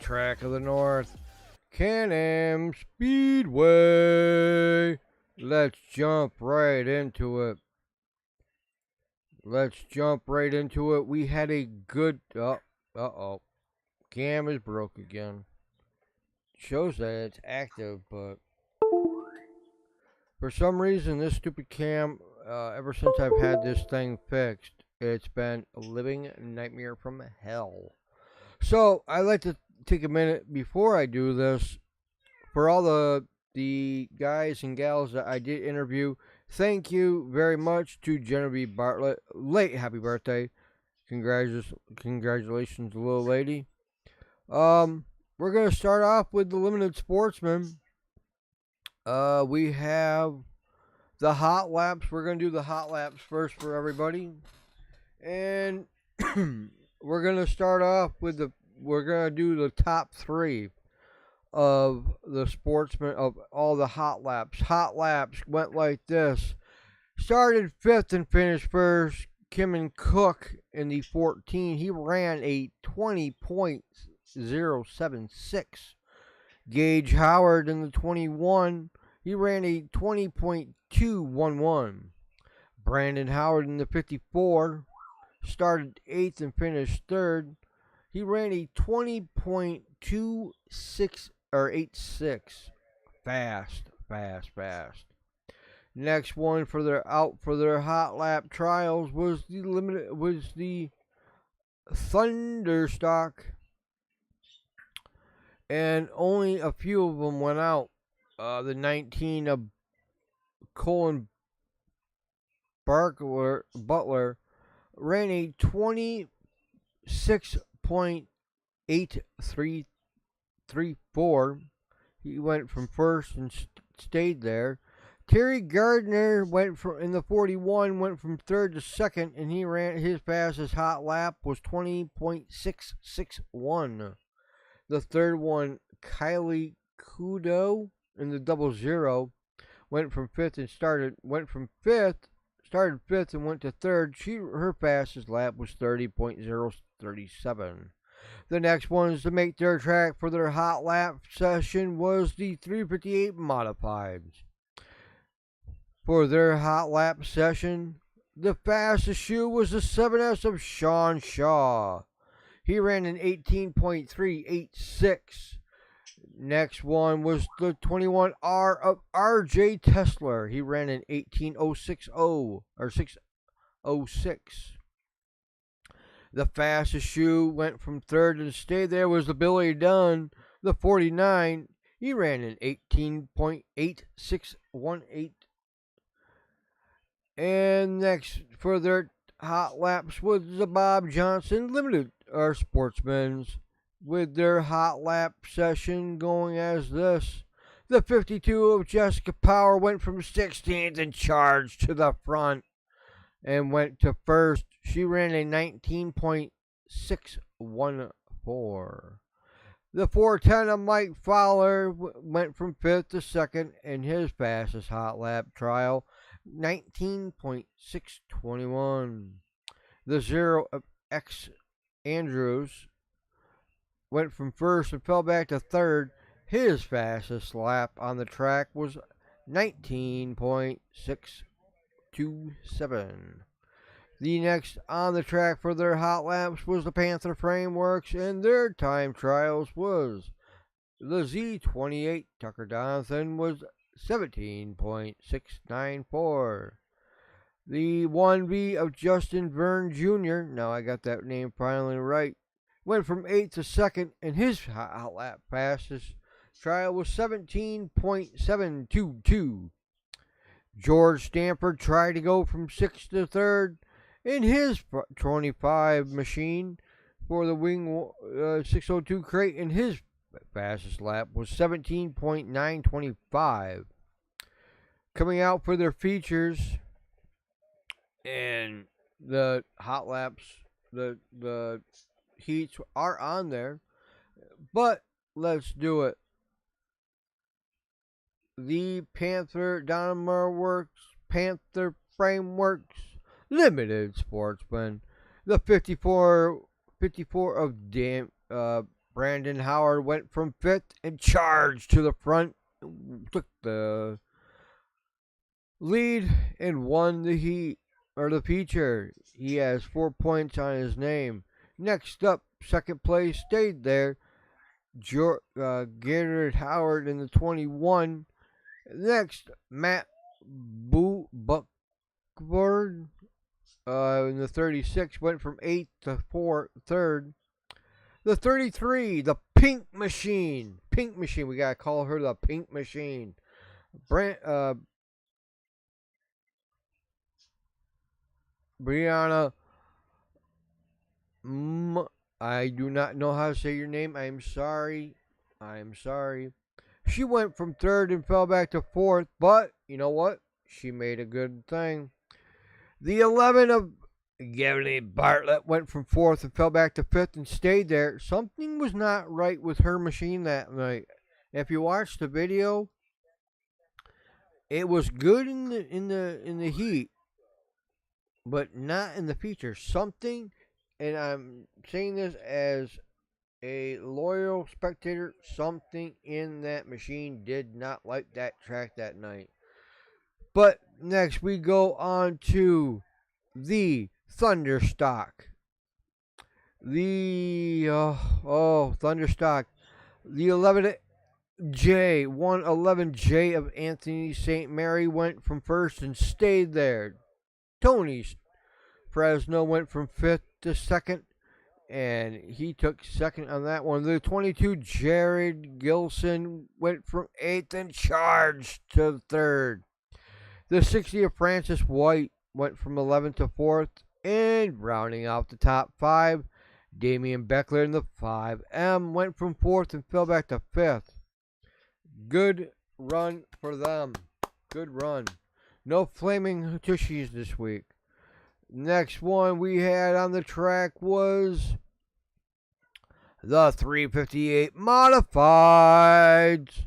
Track of the North, Can-Am Speedway. Let's jump right into it. We had a good. Uh-oh. Cam is broke again. Shows that it's active, but for some reason, this stupid cam, ever since I've had this thing fixed, it's been a living nightmare from hell. So, I like to take a minute before I do this for all the guys and gals that I did interview. Thank you very much to Genevieve Bartlett. Late happy birthday. Congratulations, little lady. We're going to start off with the Limited Sportsman. We have the hot laps. We're going to do the hot laps first for everybody. And we're going to start off with we're going to do the top 3 of the Sportsman of all the hot laps. Hot laps went like this. Started 5th and finished 1st. Kimon Cook in the 14. He ran a 20.076. Gage Howard in the 21. He ran a 20.211. Brandon Howard in the 54. Started 8th and finished 3rd. He ran a 20.26 or 86. Fast. Next one for their hot lap trials was the Thunderstock, and only a few of them went out. The 19 of Colin Butler ran a 26.8334. He went from first and stayed there. Terry Gardner in the 41 went from third to second, and he ran his fastest hot lap was 20.661. The third one, Kylie Kudo in the 00 went from fifth and started fifth and went to third. Her fastest lap was 30.037. The next ones to make their track for their hot lap session was the 358 Modifieds. For their hot lap session, the fastest shoe was the 7S of Sean Shaw. He ran an 18.386. Next one was the 21R of RJ Tessler. He ran an 18.060 or 606. The fastest shoe went from third and stayed there was the Billy Dunn, the 49. He ran an 18.8618. And next for their hot laps was the Bob Johnson Limited Sportsmen's, with their hot lap session going as this. The 52 of Jessica Power went from 16th and charged to the front and went to first. She ran a 19.614. The 410 of Mike Fowler went from 5th to 2nd in his fastest hot lap trial, 19.621. The 0 of X Andrews went from first and fell back to third. His fastest lap on the track was 19.627. The next on the track for their hot laps was the Panther Frameworks, and their time trials was the Z28. Tucker Donathan was 17.694. The 1B of Justin Verne Jr., now I got that name finally right, went from 8th to 2nd, and his hot lap fastest trial was 17.722. George Stanford tried to go from 6th to 3rd in his 25 machine for the Wing 602 crate, and his fastest lap was 17.925. Coming out for their features and the hot laps, the heats are on there, but let's do it. The Panther Dynamo Works Panther Frameworks Limited Sportsman, the 54 of Brandon Howard went from 5th and charged to the front, took the lead and won the heat or the feature. He has 4 points on his name. Next up, second place stayed there. Garrett Howard in the 21. Next, Matt Buckford in the 36 went from 8th to 3rd. The 33, the Pink Machine. We gotta call her the Pink Machine. Brianna, I do not know how to say your name. I'm sorry. She went from 3rd and fell back to 4th, but you know what? She made a good thing. The 11 of Gavin Bartlett went from 4th and fell back to 5th and stayed there. Something was not right with her machine that night. If you watch the video, it was good in the heat, but not in the feature. Something, and I'm saying this as a loyal spectator, something in that machine did not like that track that night. But next we go on to the Thunderstock. The Thunderstock. The 111J of Anthony St. Mary went from 1st and stayed there. Tony Fresno went from 5th to 2nd, and he took 2nd on that one. The 22 Jared Gilson went from 8th and charged to 3rd. The 60 of Francis White went from 11th to 4th, and rounding out the top 5, Damian Beckler in the 5M went from 4th and fell back to 5th. Good run for them. Good run. No flaming tushies this week. Next one we had on the track was the 358 Modifieds.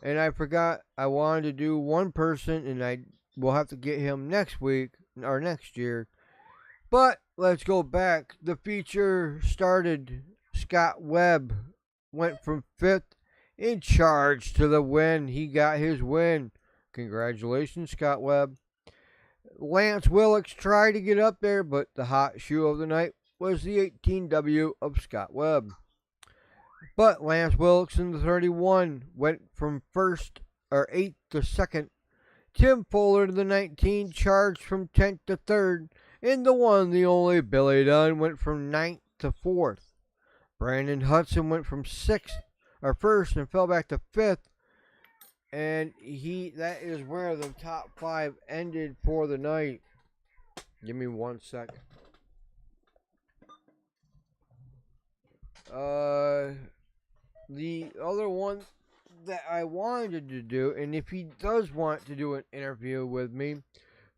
And I forgot I wanted to do one person, and I will have to get him next week or next year. But let's go back. The feature started. Scott Webb went from 5th in charge to the win. He got his win. Congratulations, Scott Webb. Lance Willix tried to get up there, but the hot shoe of the night was the 18W of Scott Webb. But Lance Willix in the 31 went from 8th to 2nd. Tim Fuller to the 19 charged from 10th to 3rd. And the one, the only, Billy Dunn went from 9th to 4th. Brandon Hudson went from 1st and fell back to 5th. And that is where the top 5 ended for the night. Give me 1 second. The other one that I wanted to do, and if he does want to do an interview with me,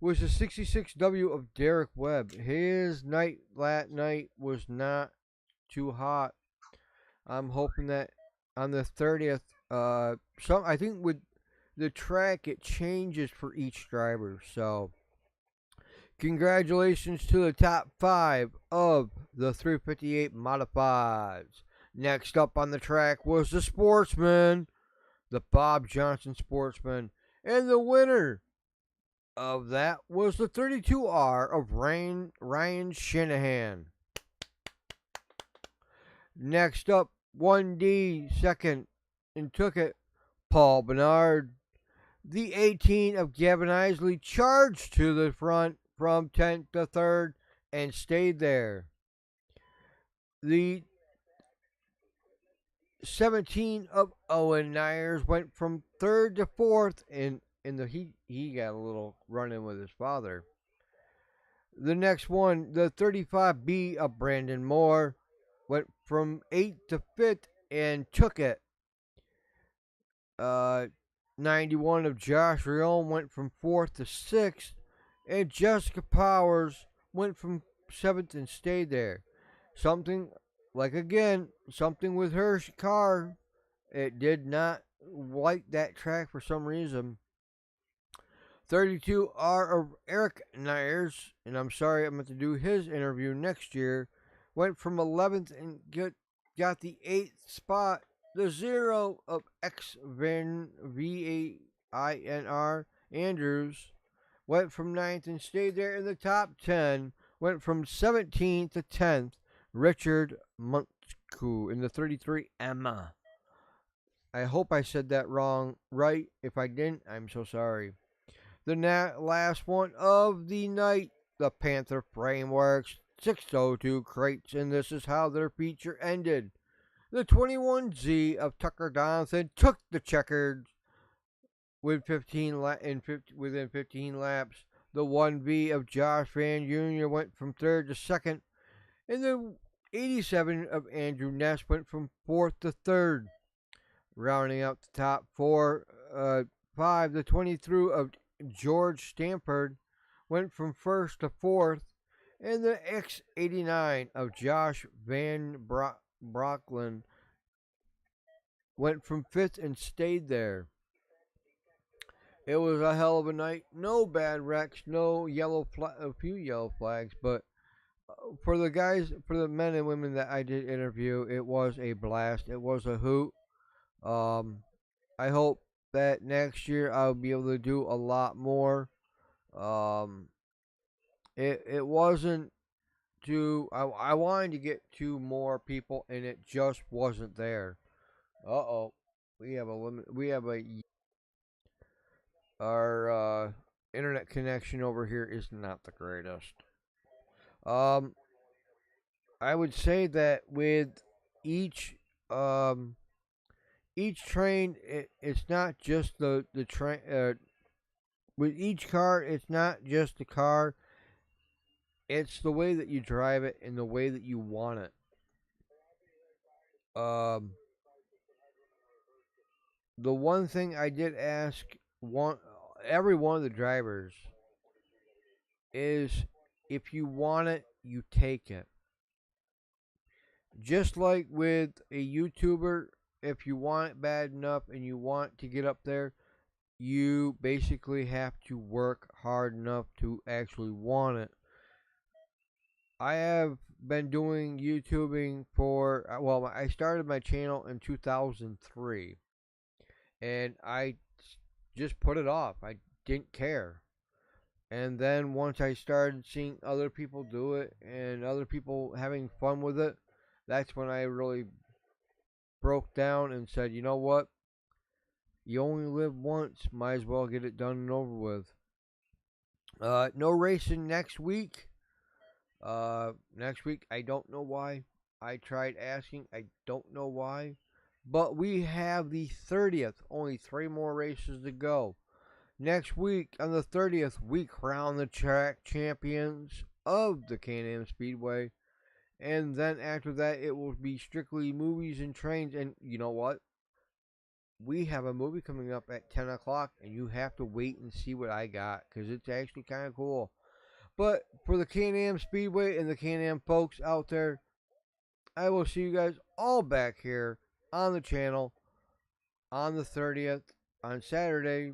was the 66W of Derek Webb. His night that night was not too hot. I'm hoping that on the 30th, I think with the track it changes for each driver. So congratulations to the top 5 of the 358 Modifieds. Next up on the track was the Sportsman, the Bob Johnson Sportsman, and the winner of that was the 32R of Ryan Shanahan. Next up, 1D second and took it, Paul Bernard. The 18 of Gavin Isley charged to the front from 10th to 3rd and stayed there. The 17 of Owen Nyers went from 3rd to 4th, and he got a little run in with his father. The next one, the 35B of Brandon Moore, went from 8th to 5th and took it. 91 of Josh Rion went from 4th to 6th, and Jessica Powers went from 7th and stayed there. Something with her car, it did not like that track for some reason. 32 are of Eric Nyers, and I'm sorry I'm going to do his interview next year, went from 11th and got the 8th spot. The 0 of X VAINR Andrews went from 9th and stayed there in the top 10, went from 17th to 10th. Richard Munchku in the 33 Emma. I hope I said that wrong right. If I didn't, I'm so sorry. The last one of the night, the Panther Frameworks 602 crates, and this is how their feature ended. The 21Z of Tucker Donaldson took the checkered with within 15 laps. The 1V of Josh Van Jr. went from 3rd to 2nd, and the 87 of Andrew Ness went from 4th to 3rd. Rounding out the top 5, the 23 of George Stanford went from 1st to 4th, and the X89 of Josh Van Brocklin went from 5th and stayed there. It was a hell of a night. No bad wrecks, no a few yellow flags, but for the men and women that I did interview, it was a blast. It was a hoot. I hope that next year I'll be able to do a lot more. It wasn't too. I wanted to get to more people, and it just wasn't there. We have a limit. Our internet connection over here is not the greatest. I would say that with each train, it's not just the train. With each car, it's not just the car. It's the way that you drive it and the way that you want it. The one thing I did ask every one of the drivers is, if you want it, you take it. Just like with a YouTuber, if you want it bad enough and you want to get up there, you basically have to work hard enough to actually want it. I have been doing YouTubing I started my channel in 2003, and I just put it off. I didn't care. And then once I started seeing other people do it and other people having fun with it, that's when I really broke down and said, you know what? You only live once. Might as well get it done and over with. No racing next week. Next week, I don't know why. I tried asking. I don't know why. But we have the 30th. Only 3 more races to go. Next week, on the 30th, we crown the track champions of the Can-Am Speedway. And then after that, it will be strictly movies and trains. And you know what? We have a movie coming up at 10 o'clock, and you have to wait and see what I got, because it's actually kind of cool. But for the Can-Am Speedway and the Can-Am folks out there, I will see you guys all back here on the channel on the 30th on Saturday,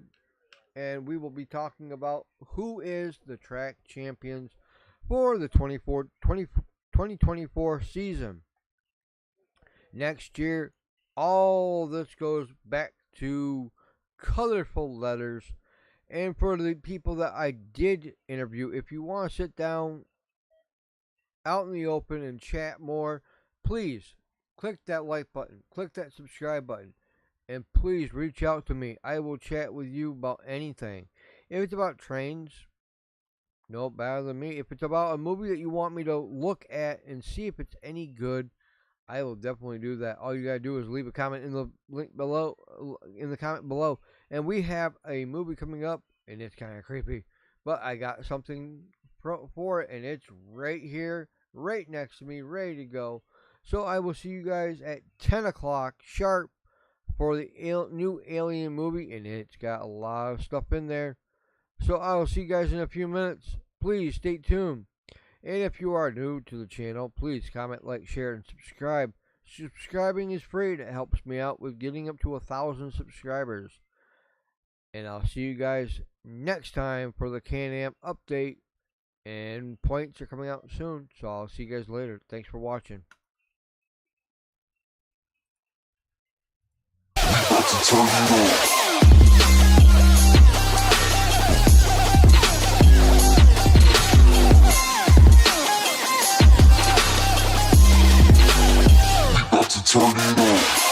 and we will be talking about who is the track champions for the 2024 season. Next year, all this goes back to colorful letters. And for the people that I did interview, if you want to sit down out in the open and chat more, please click that like button, click that subscribe button, and please reach out to me. I will chat with you about anything. If it's about trains, No, better than me. If it's about a movie that you want me to look at and see if it's any good, I will definitely do that. All you gotta do is leave a comment in the link below, in the comment below. And we have a movie coming up, and it's kind of creepy, but I got something for it, and it's right here, right next to me, ready to go. So I will see you guys at 10 o'clock sharp for the new Alien movie, and it's got a lot of stuff in there. So I will see you guys in a few minutes. Please stay tuned. And if you are new to the channel, please comment, like, share, and subscribe. Subscribing is free and it helps me out with getting up to 1,000 subscribers. And I'll see you guys next time for the Can-Am update. And points are coming out soon, so I'll see you guys later. Thanks for watching. Turn it on.